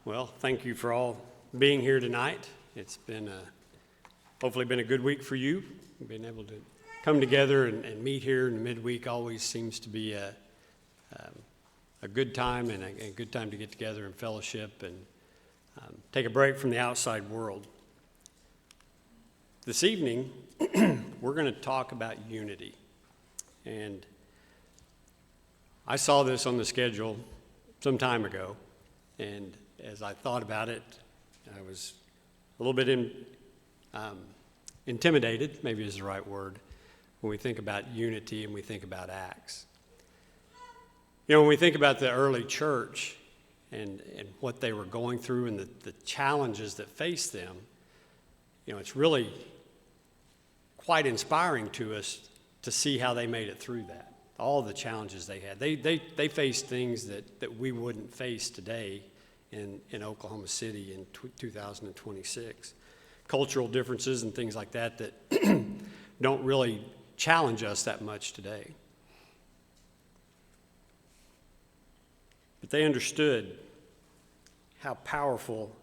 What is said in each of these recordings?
Well, thank you for all being here tonight. It's been hopefully been a good week for you. Being able to come together and meet here in the midweek always seems to be a good time and a good time to get together and fellowship and take a break from the outside world. This evening, we're going to talk about unity. And I saw this on the schedule some time ago, and as I thought about it, I was a little bit intimidated, maybe is the right word, when we think about unity and we think about Acts. You know, when we think about the early church and what they were going through and the challenges that faced them, you know, it's really quite inspiring to us to see how they made it through that. All the challenges they had. They faced things that we wouldn't face today in Oklahoma City in 2026. Cultural differences and things like that don't really challenge us that much today. But they understood how powerful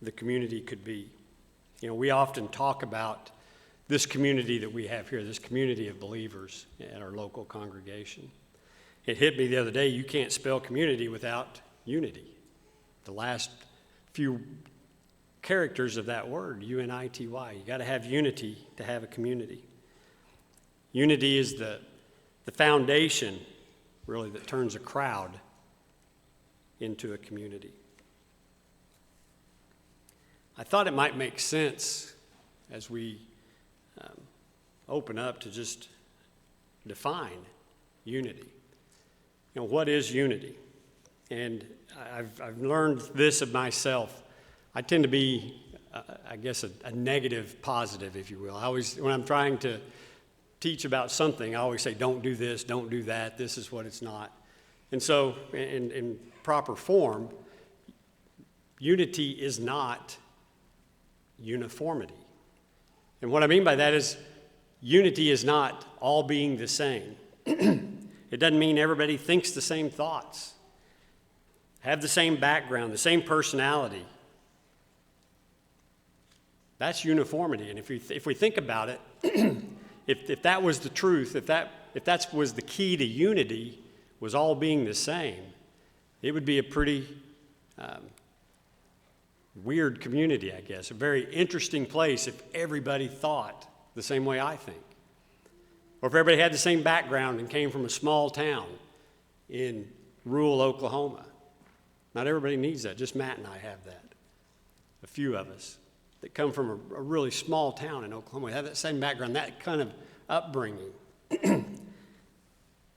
the community could be. You know, we often talk about this community that we have here, this community of believers at our local congregation. It hit me the other day, you can't spell community without unity. The last few characters of that word, unity. You got to have unity to have a community. Unity is the foundation, really, that turns a crowd into a community. I thought it might make sense as we open up to just define unity. You know, what is unity? And I've learned this of myself. I tend to be, I guess, a negative positive, if you will. I always, when I'm trying to teach about something, I always say, don't do this, don't do that, this is what it's not. And so, in proper form, unity is not uniformity. And what I mean by that is, unity is not all being the same. It doesn't mean everybody thinks the same thoughts, have the same background, the same personality. That's uniformity. And if we think about it, if that was the truth, if that was the key to unity, was all being the same, it would be a pretty weird community, I guess. A very interesting place if everybody thought the same way I think. Or if everybody had the same background and came from a small town in rural Oklahoma. Not everybody needs that. Just Matt and I have that. A few of us that come from a really small town in Oklahoma. We have that same background, that kind of upbringing.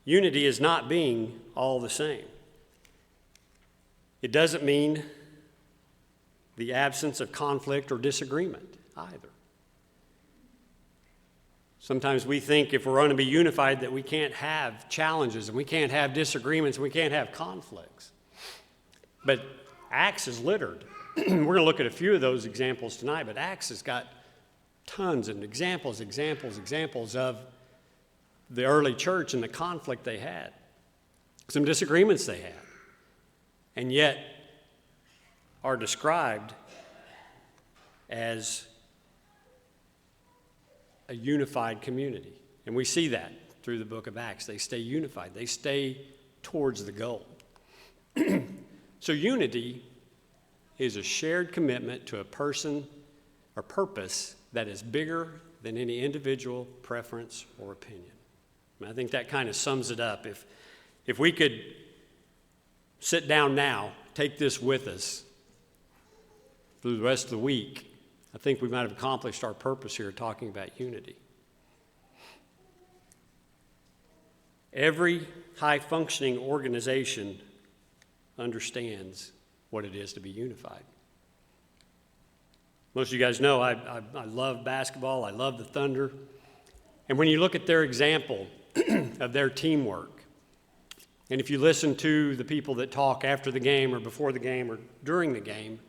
Unity is not being all the same. It doesn't mean the absence of conflict or disagreement either. Sometimes we think if we're going to be unified that we can't have challenges and we can't have disagreements and we can't have conflicts. But Acts is littered. We're going to look at a few of those examples tonight, but Acts has got tons of examples of the early church and the conflict they had, some disagreements they had, and yet are described as a unified community. And we see that through the book of Acts. They stay unified. They stay towards the goal. So unity is a shared commitment to a person or purpose that is bigger than any individual preference or opinion. And I think that kind of sums it up. If we could sit down now, take this with us through the rest of the week, I think we might have accomplished our purpose here talking about unity. Every high-functioning organization understands what it is to be unified. Most of you guys know I love basketball. I love the Thunder. And when you look at their example of their teamwork, and if you listen to the people that talk after the game or before the game or during the game,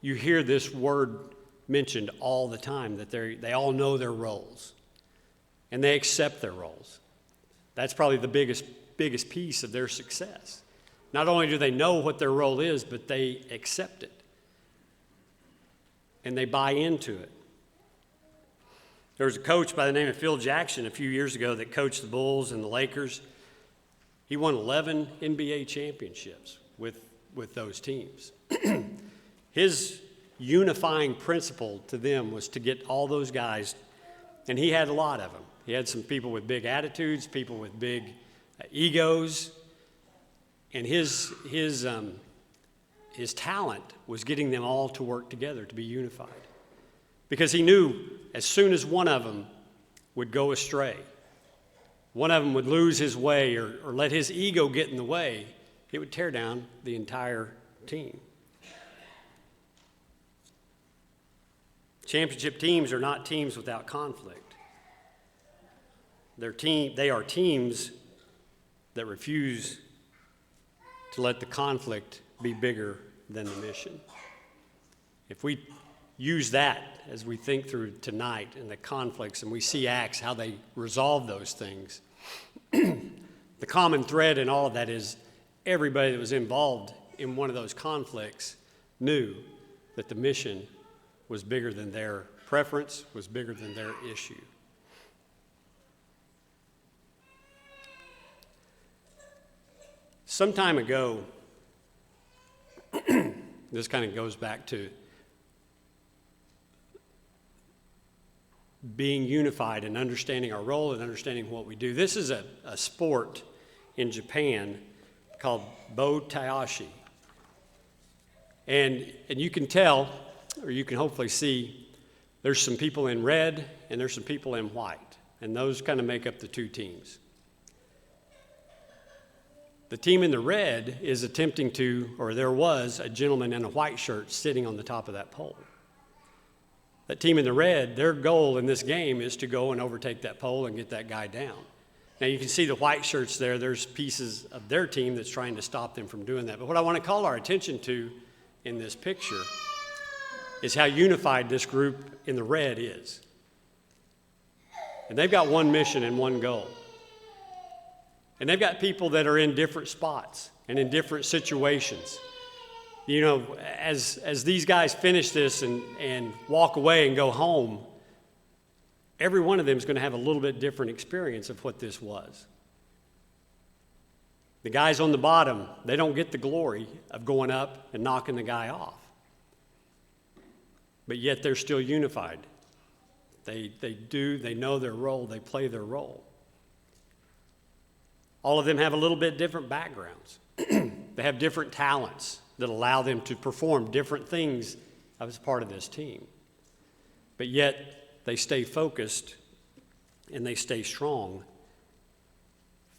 you hear this word mentioned all the time, that they all know their roles and they accept their roles. That's probably the biggest piece of their success. Not only do they know what their role is, but they accept it. And they buy into it. There was a coach by the name of Phil Jackson a few years ago that coached the Bulls and the Lakers. He won 11 NBA championships with those teams. His unifying principle to them was to get all those guys, and he had a lot of them. He had some people with big attitudes, people with big egos, and his talent was getting them all to work together to be unified. Because he knew as soon as one of them would go astray, one of them would lose his way or let his ego get in the way, it would tear down the entire team. Championship teams are not teams without conflict. They are teams that refuse to let the conflict be bigger than the mission. If we use that as we think through tonight and the conflicts and we see Acts, how they resolve those things, the common thread in all of that is everybody that was involved in one of those conflicts knew that the mission was bigger than their preference, was bigger than their issue. Some time ago, this kind of goes back to being unified and understanding our role and understanding what we do. This is a sport in Japan called bo-tayashi. And you can tell, or you can hopefully see, there's some people in red and there's some people in white. And those kind of make up the two teams. The team in the red is attempting to, or there was a gentleman in a white shirt sitting on the top of that pole. That team in the red, their goal in this game is to go and overtake that pole and get that guy down. Now you can see the white shirts there. There's pieces of their team that's trying to stop them from doing that. But what I want to call our attention to in this picture is how unified this group in the red is. And they've got one mission and one goal. And they've got people that are in different spots and in different situations. You know, as these guys finish this and walk away and go home, every one of them is going to have a little bit different experience of what this was. The guys on the bottom, they don't get the glory of going up and knocking the guy off. But yet they're still unified. They know their role, they play their role. All of them have a little bit different backgrounds. They have different talents that allow them to perform different things as part of this team. But yet, they stay focused and they stay strong,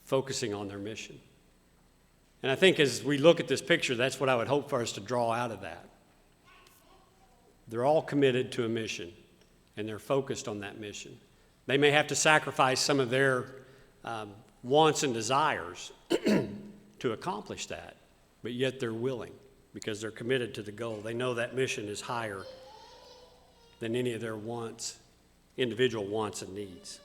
focusing on their mission. And I think as we look at this picture, that's what I would hope for us to draw out of that. They're all committed to a mission, and they're focused on that mission. They may have to sacrifice some of their wants and desires to accomplish that, but yet they're willing because they're committed to the goal. They know that mission is higher than any of their wants, individual wants and needs.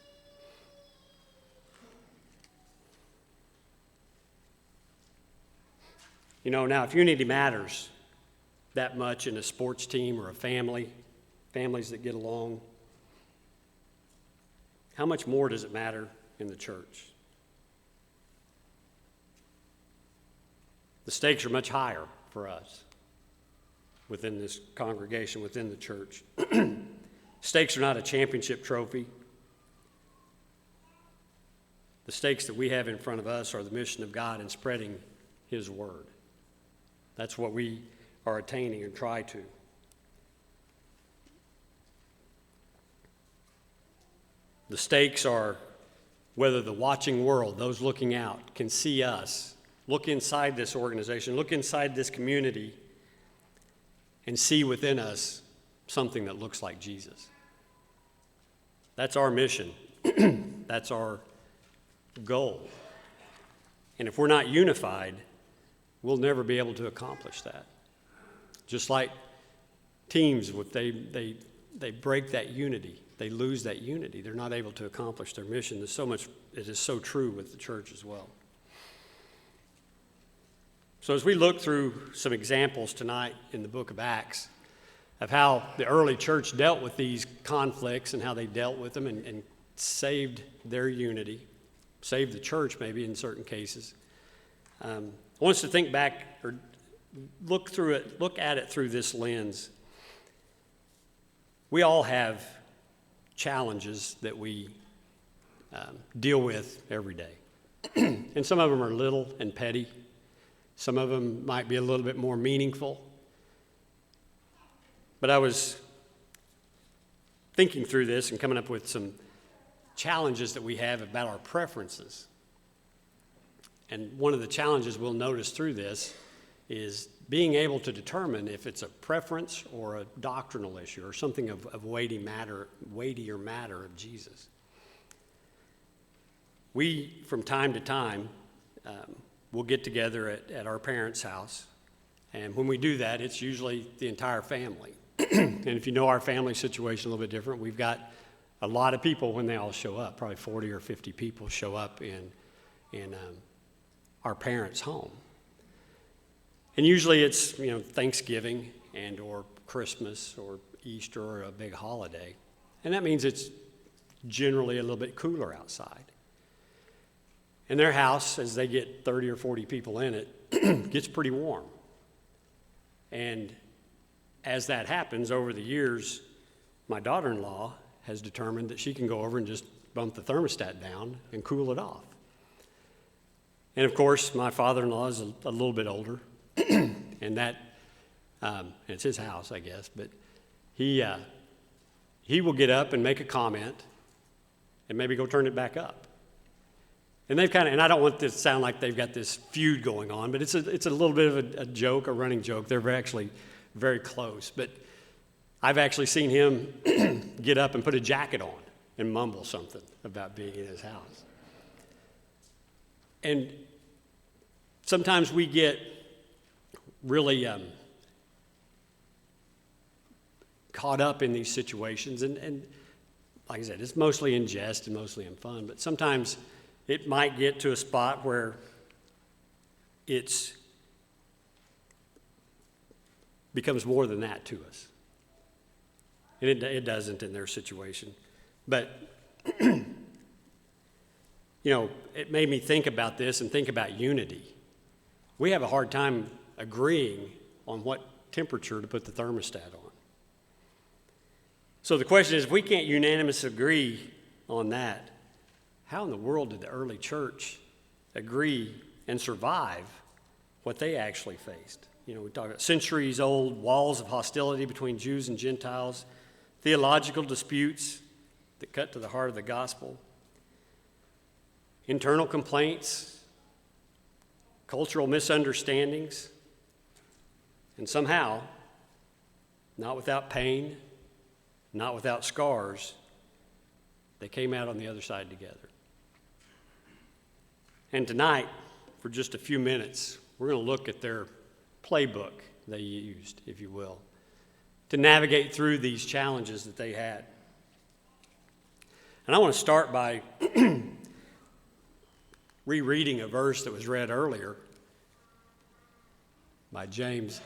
You know, now if unity matters that much in a sports team or a family, families that get along, how much more does it matter in the church? The stakes are much higher for us within this congregation, within the church. Stakes are not a championship trophy. The stakes that we have in front of us are the mission of God and spreading His word. That's what we are attaining and try to. The stakes are whether the watching world, those looking out, can see us, look inside this organization, look inside this community, and see within us something that looks like Jesus. That's our mission. That's our goal. And if we're not unified, we'll never be able to accomplish that. Just like teams, if they break that unity, they lose that unity. They're not able to accomplish their mission. There's so much, it is so true with the church as well. So as we look through some examples tonight in the book of Acts of how the early church dealt with these conflicts and how they dealt with them and saved their unity, saved the church maybe in certain cases, I want us to think back or look at it through this lens. We all have challenges that we deal with every day. And some of them are little and petty. Some of them might be a little bit more meaningful. But I was thinking through this and coming up with some challenges that we have about our preferences. And one of the challenges we'll notice through this is being able to determine if it's a preference or a doctrinal issue or something of weightier matter of Jesus. We, from time to time, will get together at our parents' house. And when we do that, it's usually the entire family. And if you know our family situation a little bit different, we've got a lot of people when they all show up, probably 40 or 50 people show up in our parents' home. And usually it's, Thanksgiving and or Christmas or Easter or a big holiday. And that means it's generally a little bit cooler outside. And their house, as they get 30 or 40 people in it, gets pretty warm. And as that happens over the years, my daughter-in-law has determined that she can go over and just bump the thermostat down and cool it off. And of course, my father-in-law is a little bit older, and that, it's his house, I guess, but he will get up and make a comment and maybe go turn it back up. And they've and I don't want this to sound like they've got this feud going on, but it's a little bit of a joke, a running joke. They're actually very close. But I've actually seen him get up and put a jacket on and mumble something about being in his house. And sometimes we get really caught up in these situations. And like I said, it's mostly in jest and mostly in fun. But sometimes it might get to a spot where it becomes more than that to us. And it doesn't in their situation. But, it made me think about this and think about unity. We have a hard time agreeing on what temperature to put the thermostat on. So the question is, if we can't unanimously agree on that, how in the world did the early church agree and survive what they actually faced? We talk about centuries-old walls of hostility between Jews and Gentiles, theological disputes that cut to the heart of the gospel, internal complaints, cultural misunderstandings, and somehow, not without pain, not without scars, they came out on the other side together. And tonight, for just a few minutes, we're going to look at their playbook they used, if you will, to navigate through these challenges that they had. And I want to start by rereading a verse that was read earlier by James.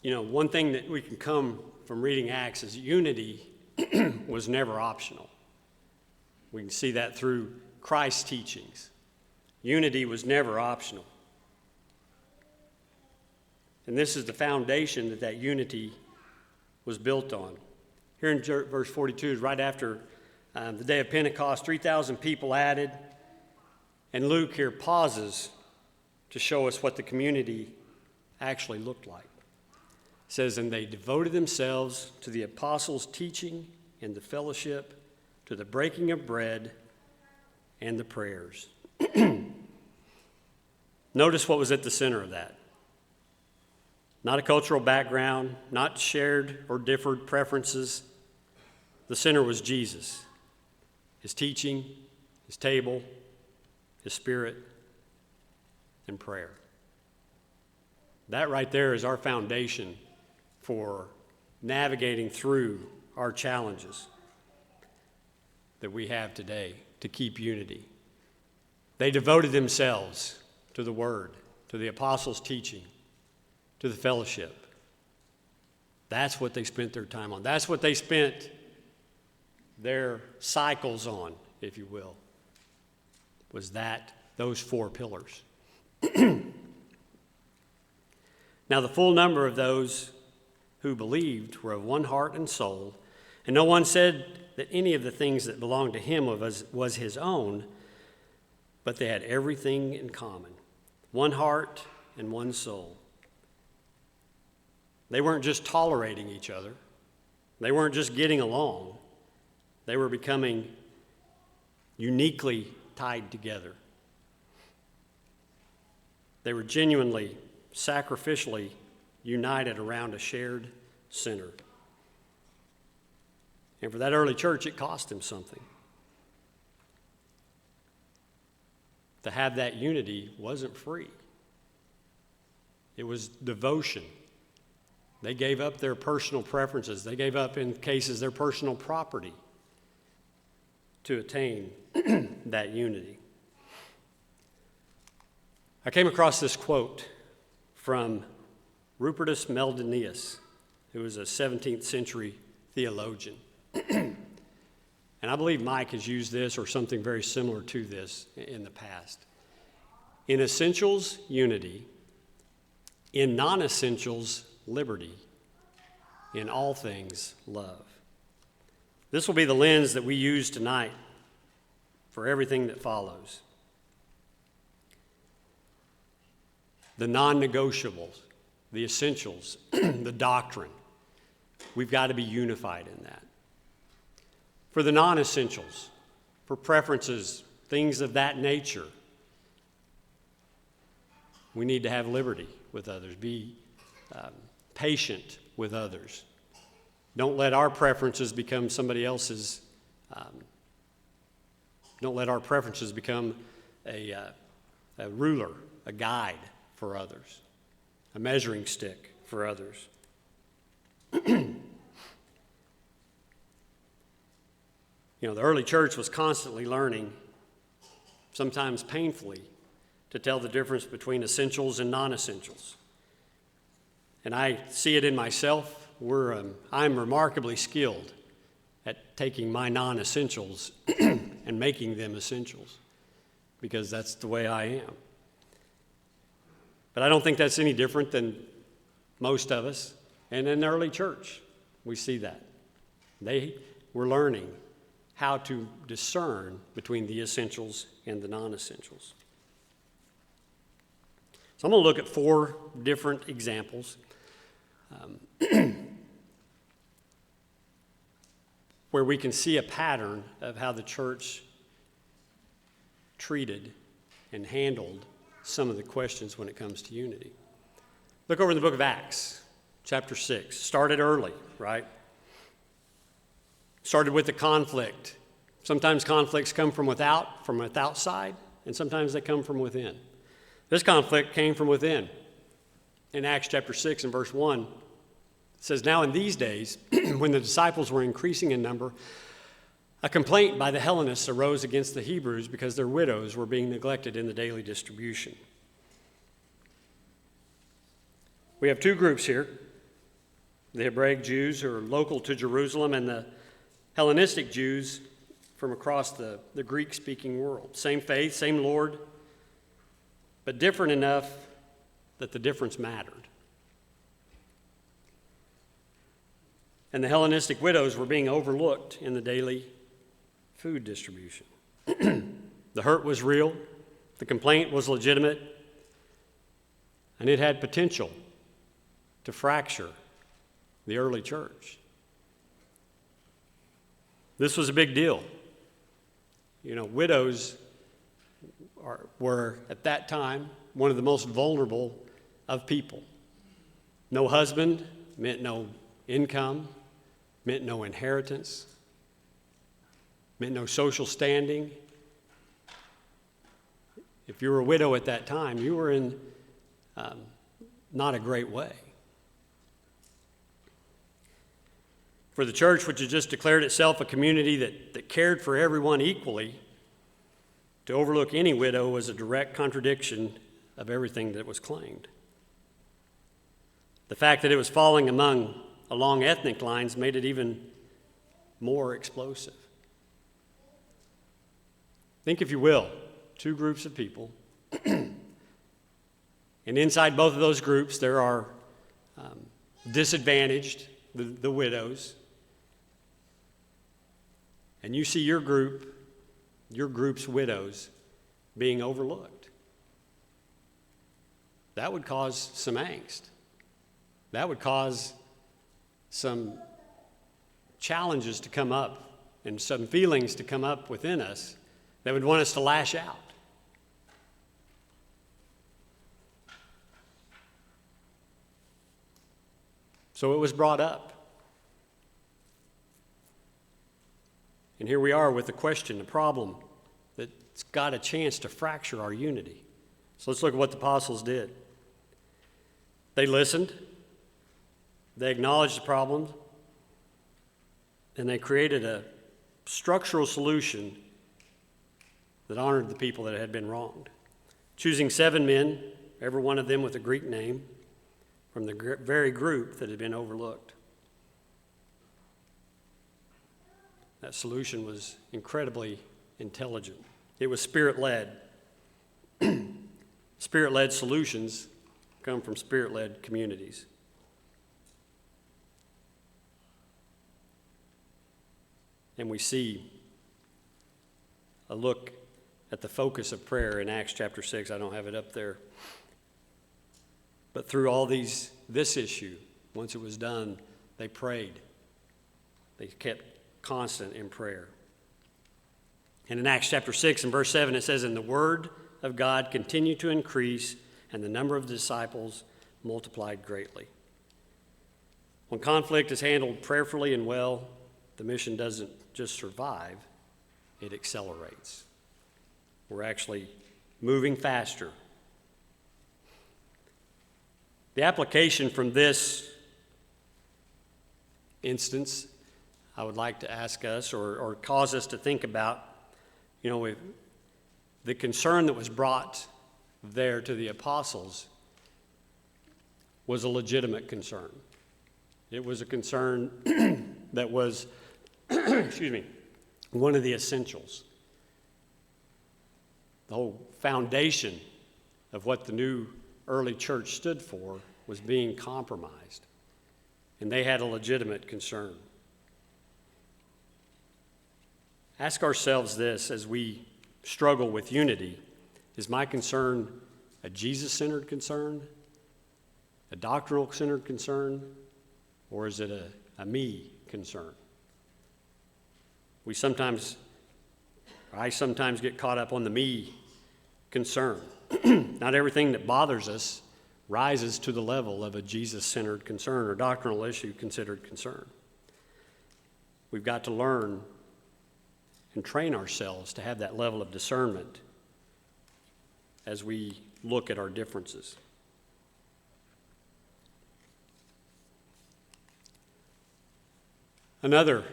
One thing that we can come from reading Acts is unity was never optional. We can see that through Christ's teachings. Unity was never optional. And this is the foundation that unity was built on. Here in verse 42 is right after the day of Pentecost, 3,000 people added. And Luke here pauses to show us what the community actually looked like. It says, and they devoted themselves to the apostles' teaching and the fellowship, to the breaking of bread and the prayers. Notice what was at the center of that. Not a cultural background, not shared or differed preferences. The center was Jesus, his teaching, his table, his spirit, and prayer. That right there is our foundation for navigating through our challenges that we have today to keep unity. They devoted themselves to the Word, to the apostles' teaching, to the fellowship. That's what they spent their time on. That's what they spent their cycles on, if you will, was those 4 pillars. Now, the full number of those who believed were of one heart and soul, and no one said that any of the things that belonged to him was his own, but they had everything in common. One heart and one soul. They weren't just tolerating each other. They weren't just getting along. They were becoming uniquely tied together. They were genuinely, sacrificially united around a shared center. And for that early church, it cost them something. To have that unity wasn't free. It was devotion. They gave up their personal preferences. They gave up, in cases, their personal property to attain that unity. I came across this quote from Rupertus Meldenius, who was a 17th century theologian. And I believe Mike has used this or something very similar to this in the past. In essentials, unity. In non-essentials, liberty. In all things, love. This will be the lens that we use tonight for everything that follows. The non-negotiables, the essentials, the doctrine. We've got to be unified in that. For the non-essentials, for preferences, things of that nature, we need to have liberty with others, be patient with others. Don't let our preferences become somebody else's, don't let our preferences become a ruler, a guide for others, a measuring stick for others. The early church was constantly learning, sometimes painfully, to tell the difference between essentials and non-essentials. And I see it in myself. I'm remarkably skilled at taking my non-essentials and making them essentials, because that's the way I am. But I don't think that's any different than most of us. And in the early church, we see that. They were learning how to discern between the essentials and the non-essentials. So I'm going to look at 4 different examples where we can see a pattern of how the church treated and handled some of the questions when it comes to unity. Look over in the book of Acts, chapter 6. Started early, right? Started with the conflict. Sometimes conflicts come from outside, and sometimes they come from within. This conflict came from within. In Acts chapter 6 and verse 1, it says, "Now in these days, when the disciples were increasing in number, a complaint by the Hellenists arose against the Hebrews because their widows were being neglected in the daily distribution." We have 2 groups here, the Hebraic Jews who are local to Jerusalem and the Hellenistic Jews from across the Greek-speaking world. Same faith, same Lord, but different enough that the difference mattered. And the Hellenistic widows were being overlooked in the daily food distribution. The hurt was real, the complaint was legitimate, and it had potential to fracture the early church. This was a big deal. Widows were, at that time, one of the most vulnerable of people. No husband meant no income, meant no inheritance, meant no social standing. If you were a widow at that time, you were in not a great way. For the church, which had just declared itself a community that cared for everyone equally, To overlook any widow was a direct contradiction of everything that was claimed. The fact that it was falling along ethnic lines made it even more explosive. Think, if you will, two groups of people, and inside both of those groups there are disadvantaged, the widows, and you see your group's widows being overlooked. That would cause some angst. That would cause some challenges to come up and some feelings to come up within us that would want us to lash out. So it was brought up. And here we are with the question, the problem that's got a chance to fracture our unity. So let's look at what the apostles did. They listened, they acknowledged the problem, and they created a structural solution that honored the people that had been wronged. Choosing 7 men, every one of them with a Greek name, from the very group that had been overlooked. That solution was incredibly intelligent. It was Spirit-led. Spirit-led solutions come from Spirit-led communities. And we see a look at the focus of prayer in Acts chapter 6. I don't have it up there. But through all this issue, once it was done, they prayed. They kept constant in prayer. And in Acts chapter 6 and verse 7, it says, "And the word of God continued to increase, and the number of disciples multiplied greatly." When conflict is handled prayerfully and well, the mission doesn't just survive, it accelerates. We're actually moving faster. The application from this instance, I would like to ask us or cause us to think about, the concern that was brought there to the apostles was a legitimate concern. It was a concern that was, one of the essentials. The whole foundation of what the new early church stood for was being compromised, and they had a legitimate concern. Ask ourselves this as we struggle with unity: is my concern a Jesus-centered concern, a doctrinal-centered concern, or is it a me concern? I sometimes get caught up on the me concern. Not everything that bothers us rises to the level of a Jesus-centered concern or doctrinal issue considered concern. We've got to learn and train ourselves to have that level of discernment as we look at our differences. Another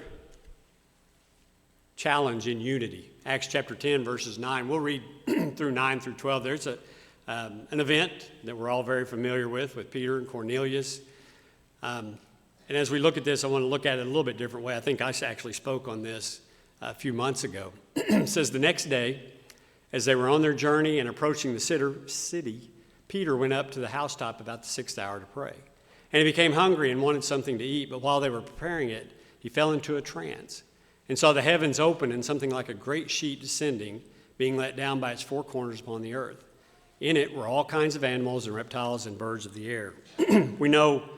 challenge in unity, Acts chapter 10, verses 9. We'll read through 9 through 12. There's an event that we're all very familiar with Peter and Cornelius. And as we look at this, I want to look at it a little bit different way. I think I actually spoke on this a few months ago. It says, "The next day, as they were on their journey and approaching the city, Peter went up to the housetop about the 6th hour to pray. And he became hungry and wanted something to eat, but while they were preparing it, he fell into a trance and saw the heavens open and something like a great sheet descending, being let down by its 4 corners upon the earth. In it were all kinds of animals and reptiles and birds of the air." We know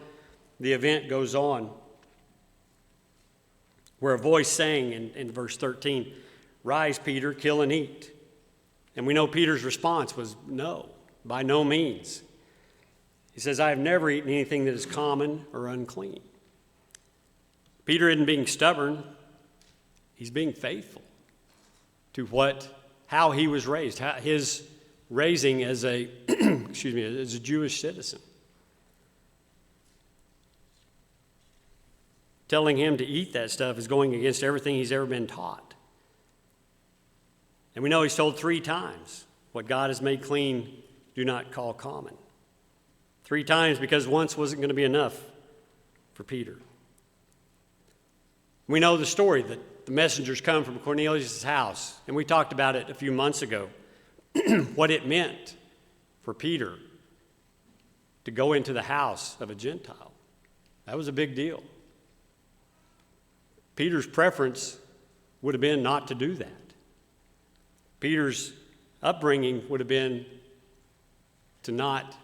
the event goes on where a voice sang in verse 13, "Rise, Peter, kill and eat." And we know Peter's response was no, by no means. He says, "I have never eaten anything that is common or unclean." Peter isn't being stubborn. He's being faithful to how he was raised, his raising as a as a Jewish citizen. Telling him to eat that stuff is going against everything he's ever been taught. And we know he's told 3 times, what God has made clean, do not call common. 3 times because once wasn't going to be enough for Peter. We know the story that the messengers come from Cornelius' house, and we talked about it a few months ago, what it meant for Peter to go into the house of a Gentile. That was a big deal. Peter's preference would have been not to do that. Peter's upbringing would have been to not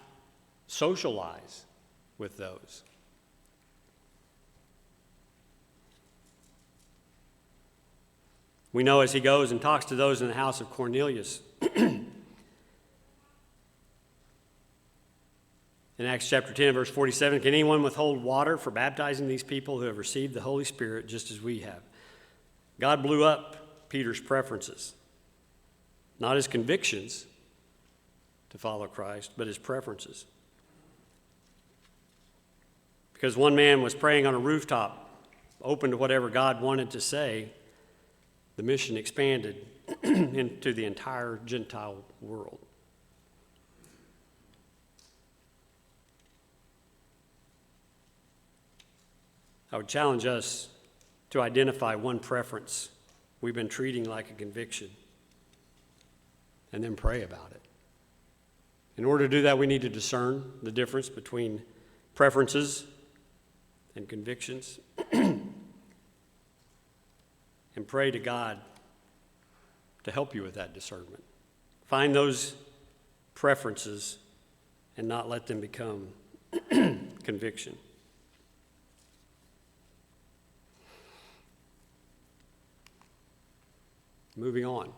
socialize with those. We know as he goes and talks to those in the house of Cornelius, in Acts chapter 10, verse 47, can anyone withhold water for baptizing these people who have received the Holy Spirit just as we have? God blew up Peter's preferences, not his convictions to follow Christ, but his preferences. Because one man was praying on a rooftop, open to whatever God wanted to say, the mission expanded into the entire Gentile world. I would challenge us to identify one preference we've been treating like a conviction and then pray about it. In order to do that, we need to discern the difference between preferences and convictions and pray to God to help you with that discernment. Find those preferences and not let them become conviction. Moving on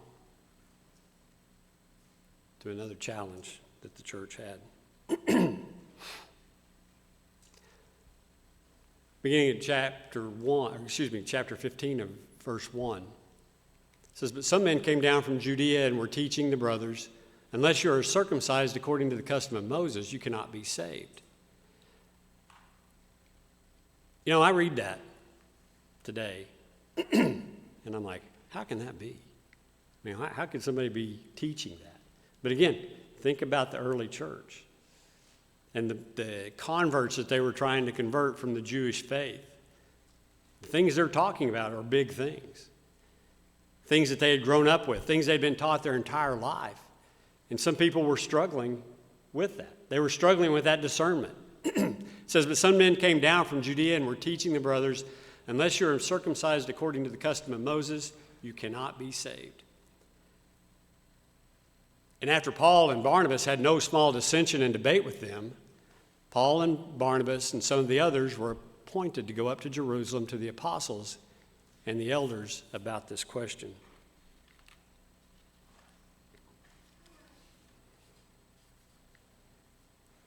to another challenge that the church had. Beginning in chapter 15 of verse 1. It says, but some men came down from Judea and were teaching the brothers, unless you are circumcised according to the custom of Moses, you cannot be saved. You know, I read that today, and I'm like, how can that be? I mean, how could somebody be teaching that? But again, think about the early church and the converts that they were trying to convert from the Jewish faith. The things they're talking about are big things. Things that they had grown up with, things they'd been taught their entire life. And some people were struggling with that. They were struggling with that discernment. It says, but some men came down from Judea and were teaching the brothers, unless you're circumcised according to the custom of Moses, you cannot be saved. And after Paul and Barnabas had no small dissension and debate with them, Paul and Barnabas and some of the others were appointed to go up to Jerusalem to the apostles and the elders about this question.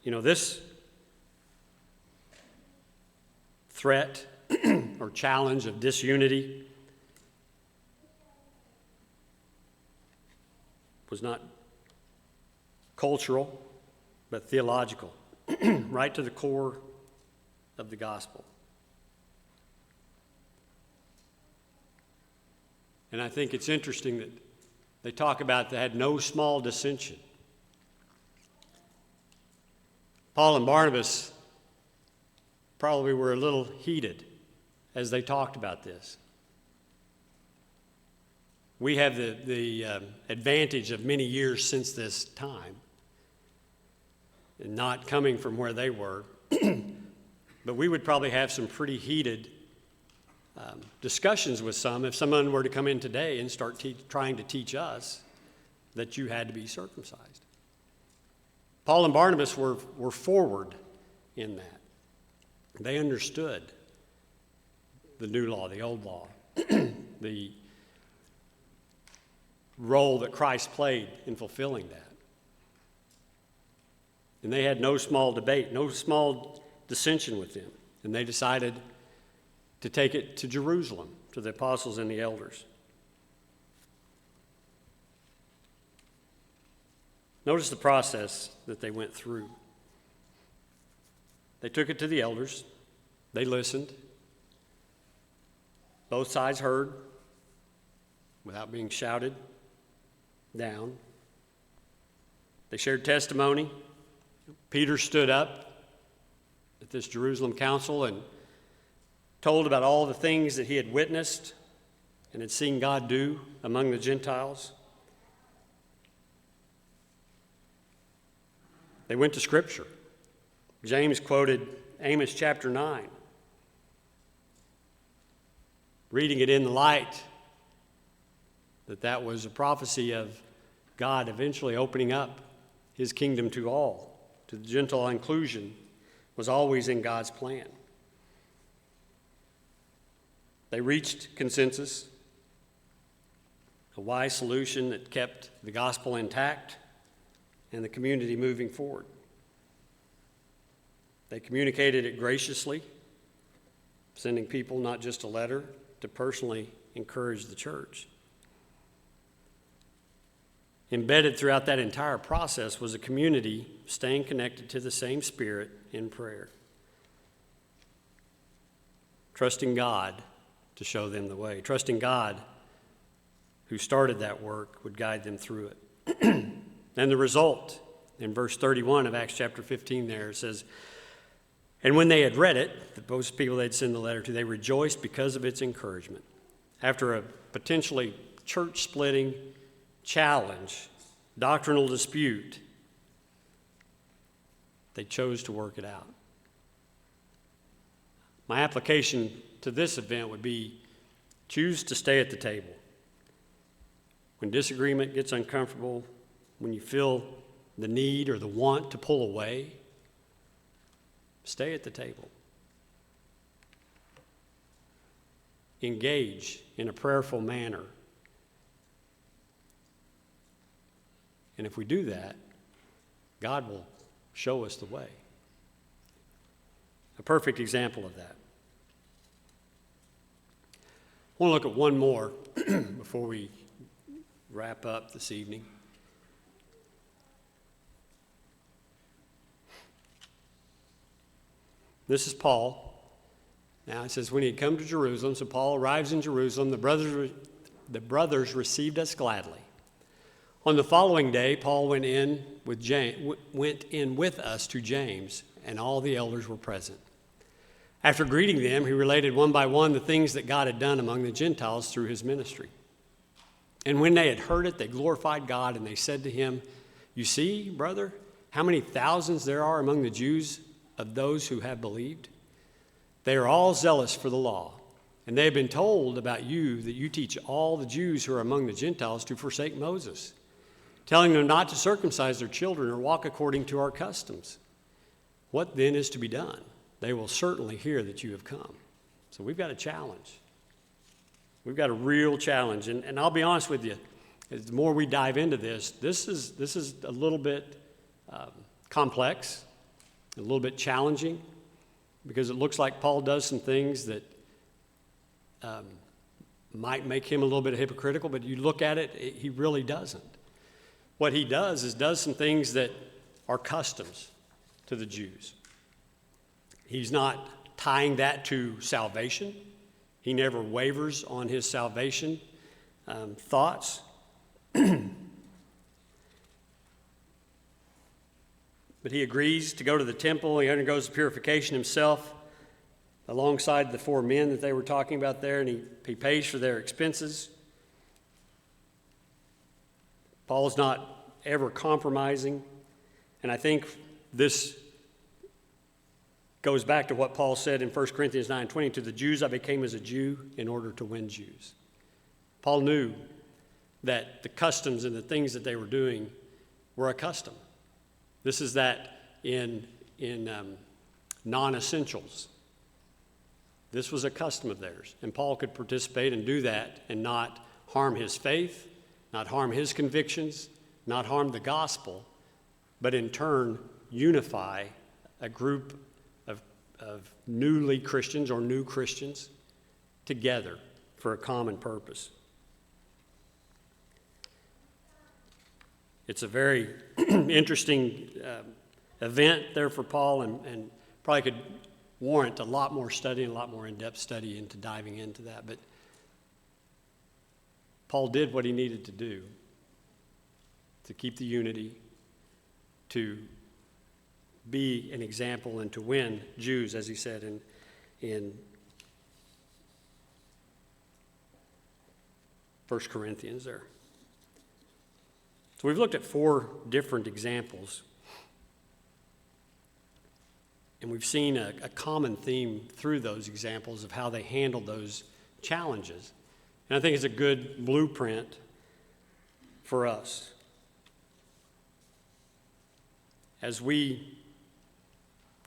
You know, this threat or challenge of disunity was not cultural, but theological, right to the core of the gospel. And I think it's interesting that they talk about they had no small dissension. Paul and Barnabas probably were a little heated as they talked about this. We have the advantage of many years since this time, and not coming from where they were, but we would probably have some pretty heated discussions with some if someone were to come in today and start trying to teach us that you had to be circumcised. Paul and Barnabas were forward in that. They understood the new law, the old law, the role that Christ played in fulfilling that. And they had no small debate, no small dissension with them. And they decided to take it to Jerusalem, to the apostles and the elders. Notice the process that they went through. They took it to the elders. They listened. Both sides heard without being shouted. down. They shared testimony. Peter stood up at this Jerusalem council and told about all the things that he had witnessed and had seen God do among the Gentiles. They went to Scripture. James quoted Amos chapter 9, reading it in the light that was a prophecy of God eventually opening up his kingdom to all, to the Gentile inclusion, was always in God's plan. They reached consensus, a wise solution that kept the gospel intact and the community moving forward. They communicated it graciously, sending people not just a letter to personally encourage the church. Embedded throughout that entire process was a community staying connected to the same Spirit in prayer, trusting God to show them the way, trusting God who started that work would guide them through it. And the result, in verse 31 of Acts chapter 15 there, it says, "And when they had read it," those people they'd send the letter to, "they rejoiced because of its encouragement." After a potentially church-splitting challenge, doctrinal dispute, they chose to work it out. My application to this event would be choose to stay at the table. When disagreement gets uncomfortable, when you feel the need or the want to pull away, stay at the table. Engage in a prayerful manner. And if we do that, God will show us the way. A perfect example of that. I want to look at one more before we wrap up this evening. This is Paul. Now it says, when he had come to Jerusalem, so Paul arrives in Jerusalem, the brothers received us gladly. On the following day, Paul went in with us to James, and all the elders were present. After greeting them, he related one by one the things that God had done among the Gentiles through his ministry. And when they had heard it, they glorified God, and they said to him, "You see, brother, how many thousands there are among the Jews of those who have believed? They are all zealous for the law, and they have been told about you that you teach all the Jews who are among the Gentiles to forsake Moses, telling them not to circumcise their children or walk according to our customs. What then is to be done? They will certainly hear that you have come." So we've got a challenge. We've got a real challenge. And I'll be honest with you, the more we dive into this is a little bit complex, a little bit challenging, because it looks like Paul does some things that might make him a little bit hypocritical, but you look at it, he really doesn't. What he does is does some things that are customs to the Jews. He's not tying that to salvation. He never wavers on his salvation thoughts. But he agrees to go to the temple. He undergoes purification himself alongside the four men that they were talking about there, and he pays for their expenses. Paul's not ever compromising, and I think this goes back to what Paul said in 1 Corinthians 9:20, "To the Jews I became as a Jew in order to win Jews." Paul knew that the customs and the things that they were doing were a custom. This is that in non-essentials. This was a custom of theirs, and Paul could participate and do that and not harm his faith, not harm his convictions, not harm the gospel, but in turn unify a group of newly Christians or new Christians together for a common purpose. It's a very interesting event there for Paul, and probably could warrant a lot more study and a lot more in-depth study into diving into that. But Paul did what he needed to do. to keep the unity, to be an example, and to win Jews, as he said in 1 Corinthians there. So we've looked at 4 different examples, and we've seen a common theme through those examples of how they handled those challenges. And I think it's a good blueprint for us. As we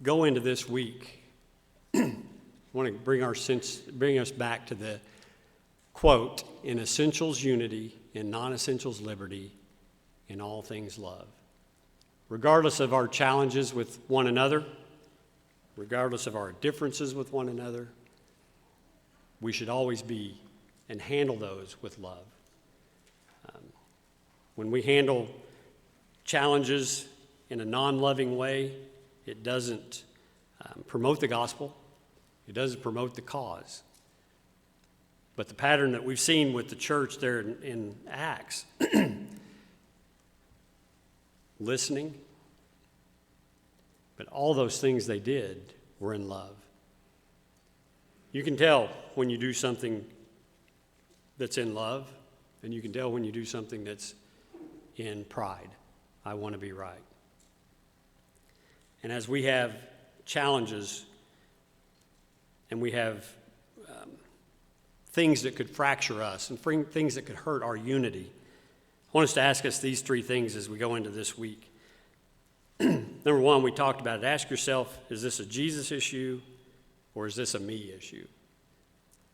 go into this week, I want to bring us back to the quote, "In essentials unity, in non-essentials liberty, in all things love." Regardless of our challenges with one another, regardless of our differences with one another, we should always be and handle those with love. When we handle challenges in a non-loving way, it doesn't promote the gospel. It doesn't promote the cause. But the pattern that we've seen with the church there in Acts, listening, but all those things they did were in love. You can tell when you do something that's in love, and you can tell when you do something that's in pride. I want to be right. And as we have challenges and we have things that could fracture us and things that could hurt our unity, I want us to ask us these 3 things as we go into this week. Number 1, we talked about it. Ask yourself, is this a Jesus issue or is this a me issue?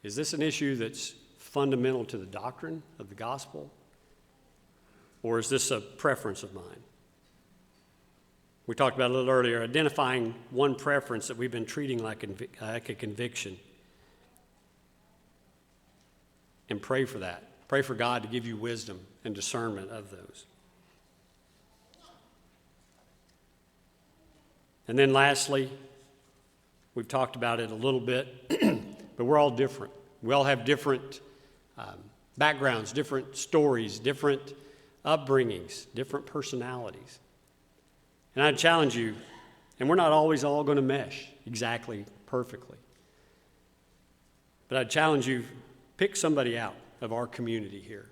Is this an issue that's fundamental to the doctrine of the gospel, or is this a preference of mine? We talked about a little earlier, identifying one preference that we've been treating like a conviction. And pray for that. Pray for God to give you wisdom and discernment of those. And then lastly, we've talked about it a little bit, but we're all different. We all have different backgrounds, different stories, different upbringings, different personalities. And I'd challenge you, and we're not always all going to mesh exactly perfectly, but I'd challenge you, pick somebody out of our community here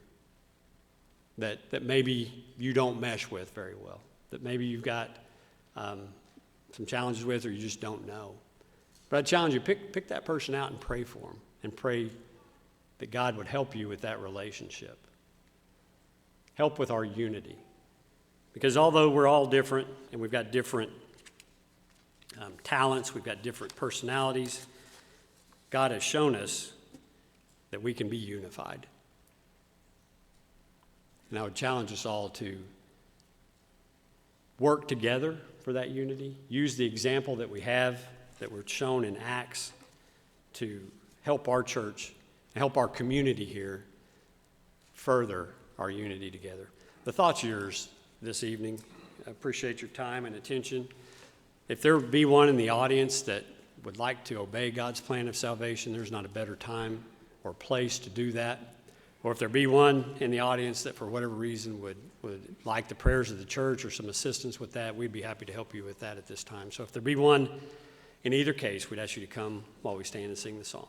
that maybe you don't mesh with very well, that maybe you've got some challenges with or you just don't know. But I'd challenge you, pick that person out and pray for them, and pray that God would help you with that relationship. Help with our unity. Because although we're all different and we've got different talents, we've got different personalities, God has shown us that we can be unified. And I would challenge us all to work together for that unity, use the example that we have, that we're shown in Acts, to help our church, help our community here further our unity together. The thought's yours this evening. I appreciate your time and attention. If there be one in the audience that would like to obey God's plan of salvation, there's not a better time or place to do that. Or if there be one in the audience that for whatever reason would like the prayers of the church or some assistance with that, we'd be happy to help you with that at this time. So if there be one in either case, we'd ask you to come while we stand and sing the song.